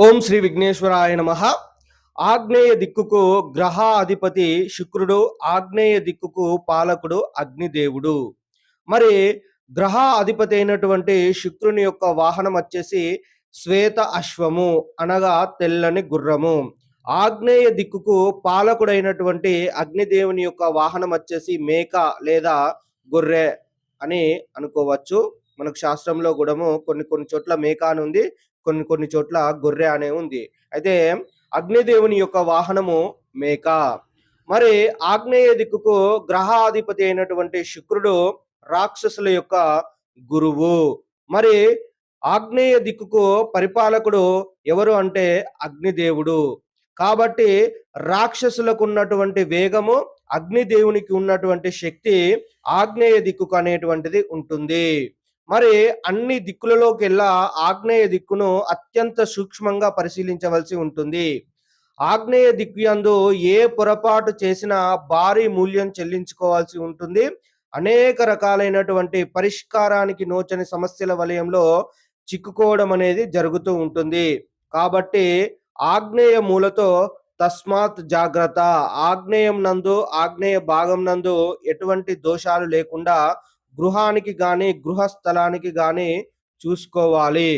ఓం శ్రీ విఘ్నేశ్వరాయ నమః. ఆగ్నేయ దిక్కుకు గ్రహ అధిపతి శుక్రుడు, ఆగ్నేయ దిక్కుకు పాలకుడు అగ్నిదేవుడు. మరి గ్రహ అధిపతి అయినటువంటి శుక్రుని యొక్క వాహనం వచ్చేసి శ్వేత అశ్వము అనగా తెల్లని గుర్రము. ఆగ్నేయ దిక్కుకు పాలకుడైనటువంటి అగ్నిదేవుని యొక్క వాహనం వచ్చేసి మేక లేదా గొర్రె అని అనుకోవచ్చు. మనకు శాస్త్రంలో కూడాము కొన్ని కొన్ని చోట్ల మేక అని ఉంది, కొన్ని కొన్ని చోట్ల గొర్రె అనే ఉంది. అయితే అగ్నిదేవుని యొక్క వాహనము మేక. మరి ఆగ్నేయ దిక్కుకు గ్రహాధిపతి అయినటువంటి శుక్రుడు రాక్షసుల యొక్క గురువు. మరి ఆగ్నేయ దిక్కుకు పరిపాలకుడు ఎవరు అంటే అగ్నిదేవుడు. కాబట్టి రాక్షసులకు ఉన్నటువంటి వేగము, అగ్నిదేవునికి ఉన్నటువంటి శక్తి ఆగ్నేయ దిక్కుకు అనేటువంటిది ఉంటుంది. మరి అన్ని దిక్కులలోకెల్లా ఆగ్నేయ దిక్కును అత్యంత సూక్ష్మంగా పరిశీలించవలసి ఉంటుంది. ఆగ్నేయ దిక్కు యందు ఏ పొరపాటు చేసినా భారీ మూల్యం చెల్లించుకోవాల్సి ఉంటుంది. అనేక రకాలైనటువంటి పరిష్కారానికి నోచని సమస్యల వలయంలో చిక్కుకోవడం అనేది జరుగుతూ ఉంటుంది. కాబట్టి ఆగ్నేయ మూలతో తస్మాత్ జాగ్రత్త. ఆగ్నేయం నందు, ఆగ్నేయ భాగం నందు ఎటువంటి దోషాలు లేకుండా గృహానికి గాని, గృహ స్థలానికి గాని చూసుకోవాలి.